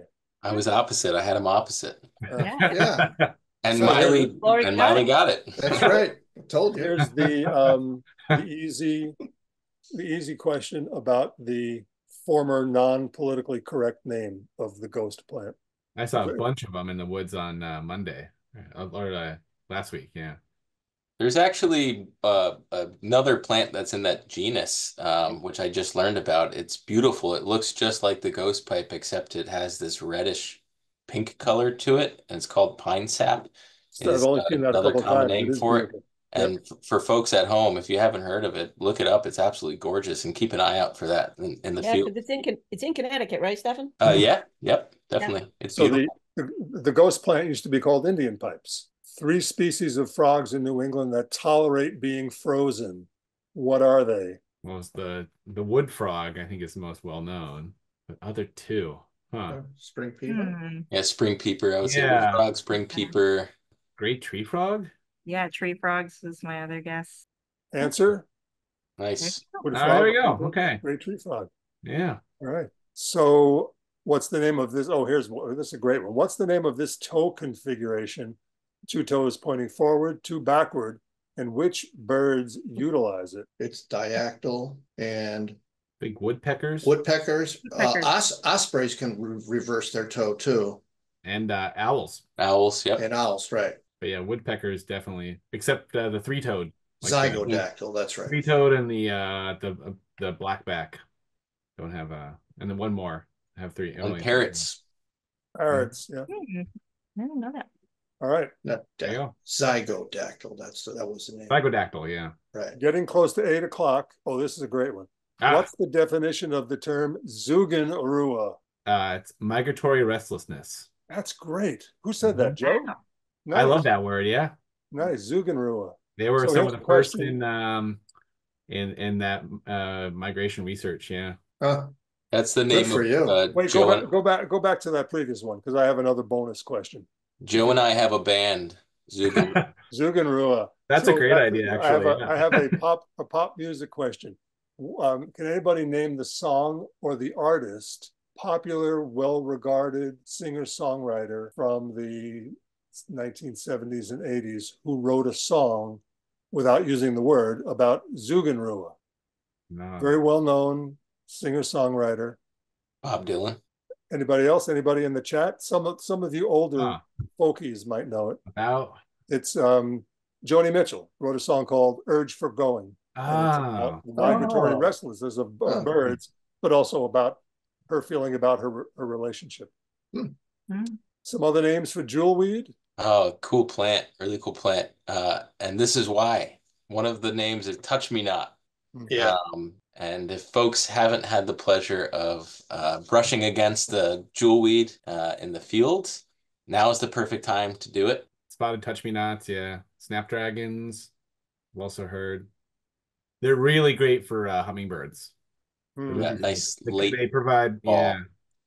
I was opposite. I had them opposite. Yeah. Yeah, And So Miley Lori and got Miley it. got it. that's right. I told you. Here's the easy question about the former non-politically correct name of the ghost plant. I saw a bunch of them in the woods on Monday or last week. Yeah. There's actually another plant that's in that genus, which I just learned about. It's beautiful. It looks just like the ghost pipe, except it has this reddish pink color to it, and it's called pine sap. So I've only seen that a Another couple of common times. It name is for it. beautiful. And for folks at home, if you haven't heard of it, look it up. It's absolutely gorgeous, and keep an eye out for that in the Yeah, field. because it's in Connecticut, right, Stefan? Yeah, yep, definitely. It's So beautiful. the ghost plant used to be called Indian pipes. 3 species of frogs in New England that tolerate being frozen. What are they? Well, it's the wood frog, I think, is the most well known. But other two, huh? Spring peanuts. Yeah, spring peeper. I would say Yeah. wood frog, spring peeper. Great tree frog? Yeah, tree frogs is my other guess. Answer? Nice. Wood Oh, frog. there we go. Okay. Great tree frog. Yeah. All right. So what's the name of this? Oh, this is a great one. What's the name of this toe configuration? 2 toes pointing forward, 2 backward, and which birds utilize it? It's diacotyl and Big woodpeckers. woodpeckers. Woodpeckers. Ospreys can reverse their toe too, And owls. Owls, yep. and owls, right? But yeah, woodpeckers definitely, except the three-toed. Zygodactyl, that's right. Three-toed and the blackback don't have and then one more have 3. And parrots. Parrots, yeah. I didn't know that. All right. Not There you go. Zygodactyl. That was the name. Zygodactyl, yeah. Right. Getting close to 8 o'clock. Oh, this is a great one. What's the definition of the term Zugenrua? It's migratory restlessness. That's great. Who said that, Joe? Wow. Nice. I love that word, yeah. Nice, Zugenrua. They were So some here's of the the first question. in that migration research, yeah. That's the Good name for of you. Wait, go back to that previous one because I have another bonus question. Joe and I have a band, Zugen. Zugenrua. That's a great idea, actually. I have a pop music question. Can anybody name the song or the artist, popular, well-regarded singer-songwriter from the 1970s and 80s who wrote a song without using the word about Zugenrua? No. Very well-known singer-songwriter. Bob Dylan. Anybody else? Anybody in the chat? Some of you older folkies might know it. It's Joni Mitchell wrote a song called "Urge for Going." And it's about migratory restlessness of birds, but also about her feeling about her relationship. Some other names for jewelweed. Oh, cool plant, really cool plant. And this is why. One of the names is Touch Me Not. Yeah. And if folks haven't had the pleasure of brushing against the jewelweed in the field, now is the perfect time to do it. Spotted touch-me-nots, yeah. Snapdragons, I've also heard. They're really great for hummingbirds. That nice late They provide, fall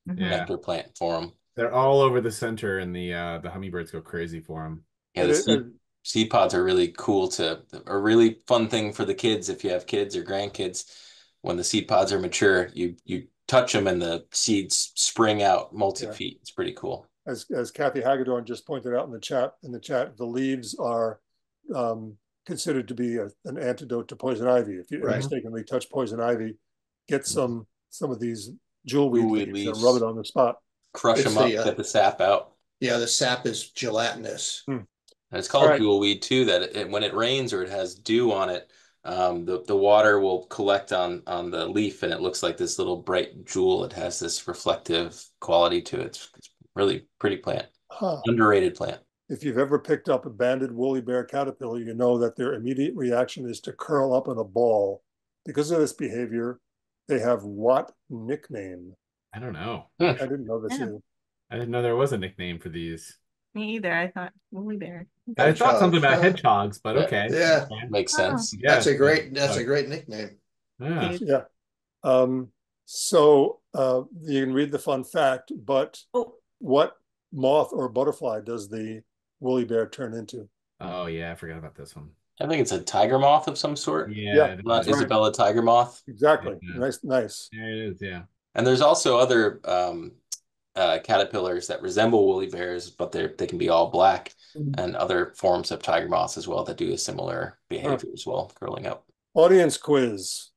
nectar plant for them. They're all over the center, and the hummingbirds go crazy for them. Yeah, the seed pods are really cool a really fun thing for the kids if you have kids or grandkids. When the seed pods are mature, you touch them and the seeds spring out multi-feet. It's pretty cool. As Kathy Hagedorn just pointed out in the chat, the leaves are considered to be an antidote to poison ivy. If you mistakenly touch poison ivy, get some of these jewelweed leaves and rub it on the spot. Crush them up, get the sap out. Yeah, the sap is gelatinous. And it's called jewelweed too, that when it rains or it has dew on it, the water will collect on the leaf and it looks like this little bright jewel. It has this reflective quality to it. It's really pretty plant. Underrated plant. If you've ever picked up a banded woolly bear caterpillar, you know that their immediate reaction is to curl up in a ball. Because of this behavior, they have what nickname? I don't know. I didn't know this either. I didn't know there was a nickname for these. Me either. I thought woolly bear. I thought something about hedgehogs, but okay. Yeah, makes sense. Yeah, that's a great nickname. Yeah. So you can read the fun fact, but what moth or butterfly does the woolly bear turn into? Oh yeah, I forgot about this one. I think it's a tiger moth of some sort. Yeah, not Isabella tiger moth. Exactly. Yeah. Nice. Yeah, it is. Yeah. And there's also other caterpillars that resemble woolly bears, but they can be all black, and other forms of tiger moths as well that do a similar behavior as well, curling up. Audience quiz.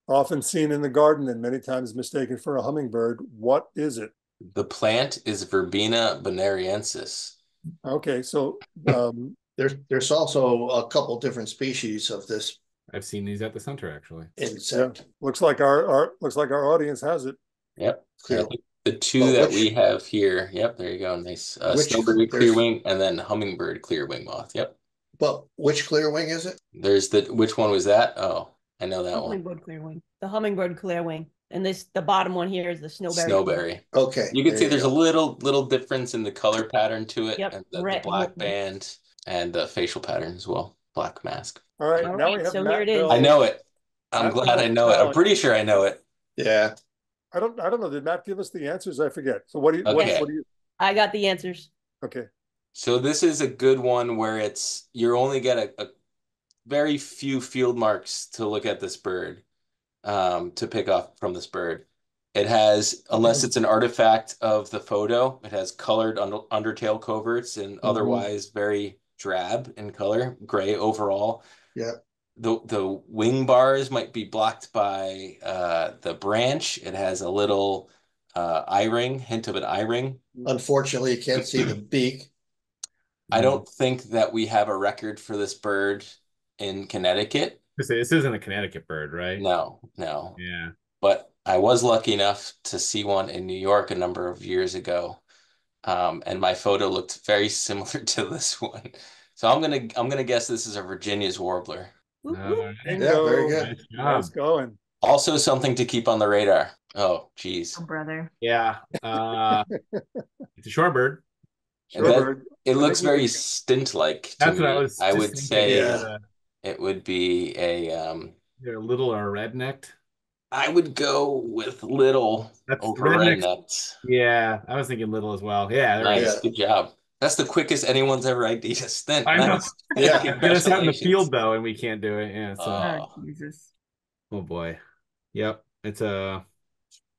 Often seen in the garden and many times mistaken for a hummingbird. What is it? The plant is Verbena bonariensis. Okay, so there's also a couple different species of this. I've seen these at the center actually. Insect. Yeah. Looks like our audience has it. Yep. The two that we have here. Yep, there you go. Nice. Snowbird clearwing and then hummingbird clearwing moth. Yep. But which clearwing is it? There's which one was that? Oh, I know that hummingbird clearwing. The hummingbird clearwing. And the bottom one here is the snowberry. Snowberry. Okay. You can see there's a little difference in the color pattern to it, and the black band and the facial pattern as well. Black mask. All right, now we have so Matt here it is. I know it. I'm glad I know it. I'm pretty sure I know it. Yeah. I don't know. Did Matt give us the answers? I forget. So what do you? Okay. What do you? I got the answers. Okay. So this is a good one where you only get a very few field marks to look at this bird, to pick off from this bird. It has, unless it's an artifact of the photo, it has colored undertail coverts and otherwise very drab in color, gray overall. Yeah. The wing bars might be blocked by the branch. It has a little eye-ring, hint of an eye-ring. Unfortunately, you can't see the beak. I don't think that we have a record for this bird in Connecticut. This isn't a Connecticut bird, right? No. Yeah. But I was lucky enough to see one in New York a number of years ago. And my photo looked very similar to this one. So I'm gonna guess this is a Virginia's warbler. Yeah, very good. Nice going. Also something to keep on the radar. Oh, geez. Oh, brother. Yeah. It's a shorebird. It looks very stint-like to me. What I was. I would say yeah. It would be they're a little or rednecked. I would go with little over rednecked. Yeah, I was thinking little as well. Yeah, nice. Good job. That's the quickest anyone's ever ID'd a stint. I know. Yeah. Get us out in the field though, and we can't do it. Yeah. So. Oh, Jesus. Oh boy. Yep. It's a.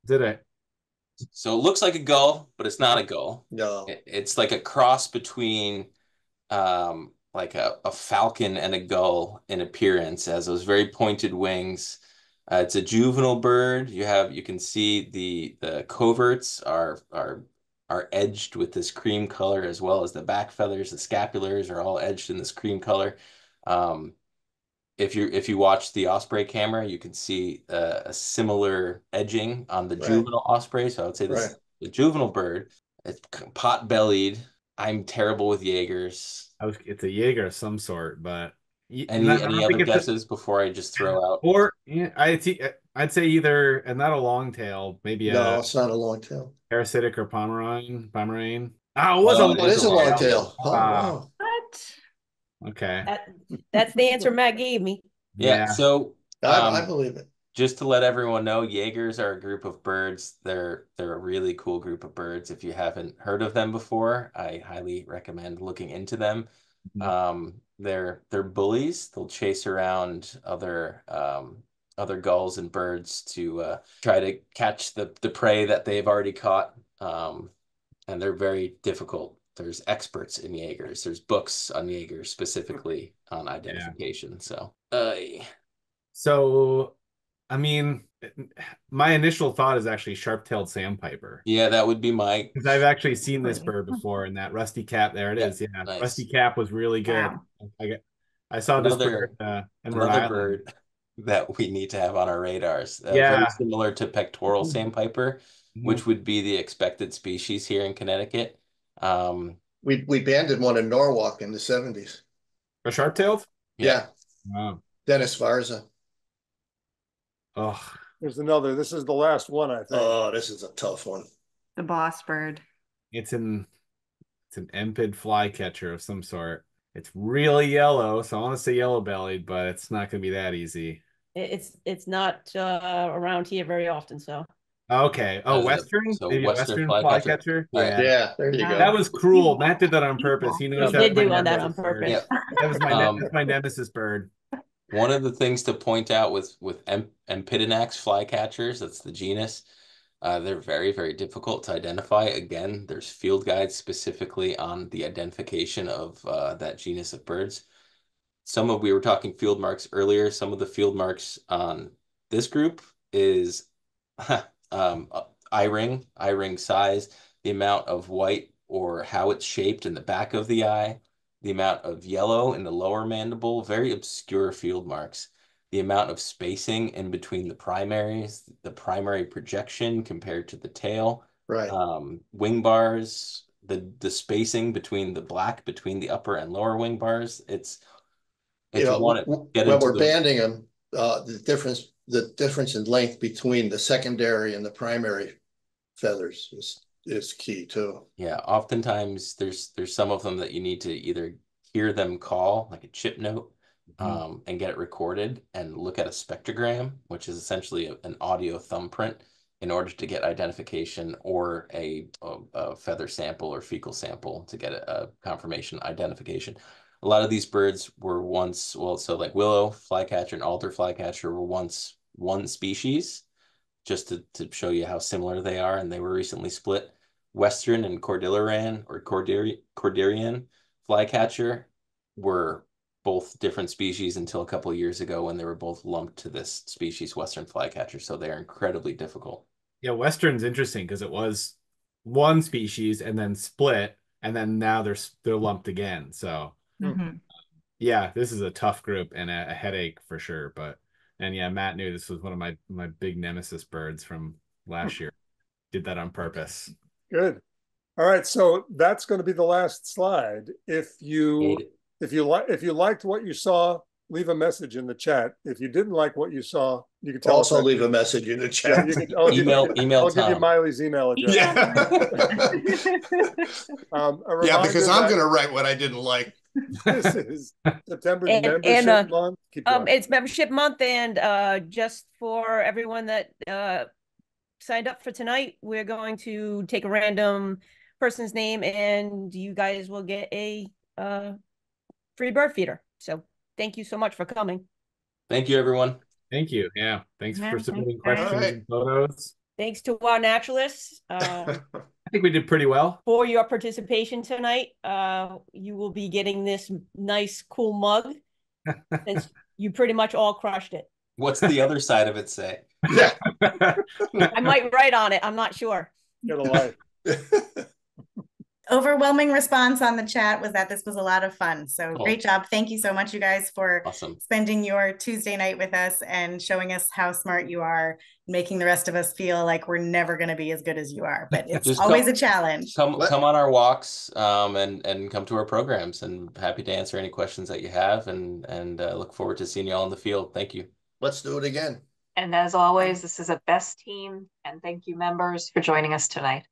Did it? So it looks like a gull, but it's not a gull. No. It's like a cross between like a falcon and a gull in appearance. It has those very pointed wings. It's a juvenile bird. You can see the coverts are edged with this cream color, as well as the back feathers. The scapulars are all edged in this cream color. If you watch the osprey camera, you can see a similar edging on the juvenile osprey. So I would say this is the juvenile bird. It's pot-bellied. I'm terrible with Jaegers. It's a Jaeger of some sort, but any other guesses before I just throw out? Or yeah, I'd say either, and not a long tail, maybe no, it's not a long tail. Parasitic or Pomeranian. Oh, it is a long tail. Oh, wow. What? Okay. That's the answer Matt gave me. Yeah. So I believe it. Just to let everyone know, Jaegers are a group of birds. They're a really cool group of birds. If you haven't heard of them before, I highly recommend looking into them. They're bullies. They'll chase around other gulls and birds to try to catch the prey that they've already caught. And they're very difficult there's experts in Jaegers. There's books on Jaegers specifically on identification. So, I mean, my initial thought is actually sharp-tailed sandpiper. Yeah, that would be my. Because I've actually seen this bird before, and that rusty cap. There it is. Yeah, nice. Rusty cap was really good. Wow. I saw this bird in Rhode Island. Bird that we need to have on our radars. Yeah, very similar to pectoral sandpiper, which would be the expected species here in Connecticut. We banded one in Norwalk in the 70s. A sharp-tailed? Yeah. Wow. Dennis Varza. Oh, There's another. This is the last one, I think. Oh, this is a tough one. The boss bird. it's an empid flycatcher of some sort. It's really yellow, so I want to say yellow-bellied, but it's not going to be that easy. It's not around here very often, so. Okay. Oh, Western? So Maybe Western Western flycatcher? flycatcher? Yeah. Yeah, there you go. That was cruel. Matt did that on purpose. He knows He that's did my do on that nemesis on bird. purpose. Yeah. That was that's my nemesis bird. One of the things to point out with Empidonax flycatchers, that's the genus, they're very, very difficult to identify. Again, there's field guides specifically on the identification of that genus of birds. We were talking field marks earlier. Some of the field marks on this group is eye ring size, the amount of white or how it's shaped in the back of the eye, the amount of yellow in the lower mandible, very obscure field marks, the amount of spacing in between the primaries, the primary projection compared to the tail, Right. Wing bars, the spacing between between the upper and lower wing bars. If you want to get when into we're banding them, the difference in length between the secondary and the primary feathers is key too. Yeah, oftentimes there's some of them that you need to either hear them call, like a chip note, and get it recorded and look at a spectrogram, which is essentially an audio thumbprint in order to get identification, or a feather sample or fecal sample to get a confirmation identification. A lot of these birds were once, so like willow flycatcher and alder flycatcher were once one species, just to show you how similar they are, and they were recently split. Western and Cordilleran flycatcher were both different species until a couple of years ago, when they were both lumped to this species, Western flycatcher. So they're incredibly difficult. Yeah, Western's interesting because it was one species and then split, and then now they're lumped again. So yeah, this is a tough group and a headache for sure. And yeah, Matt knew this was one of my big nemesis birds from last year. Did that on purpose. Good. All right, so that's going to be the last slide. If you liked what you saw, leave a message in the chat. If you didn't like what you saw, you can tell also leave a message in the chat. Yeah, I'll give you Miley's email address. Yeah. Because I'm going to write what I didn't like. This is September membership month. It's membership month, and just for everyone that signed up for tonight, we're going to take a random person's name, and you guys will get a free bird feeder. So thank you so much for coming. Thank you, everyone. Thank you. Yeah, thanks for submitting questions and photos. Thanks to our naturalists. I think we did pretty well. For your participation tonight, you will be getting this nice, cool mug, since you pretty much all crushed it. What's the other side of it say? Yeah. I might write on it. I'm not sure. Get a life. Overwhelming response on the chat was that this was a lot of fun. So great job. Thank you so much, you guys, for spending your Tuesday night with us and showing us how smart you are, making the rest of us feel like we're never going to be as good as you are. But it's always a challenge. Come on our walks, and come to our programs, and happy to answer any questions that you have, and look forward to seeing you all in the field. Thank you. Let's do it again. And as always, this is a best team, and thank you, members, for joining us tonight.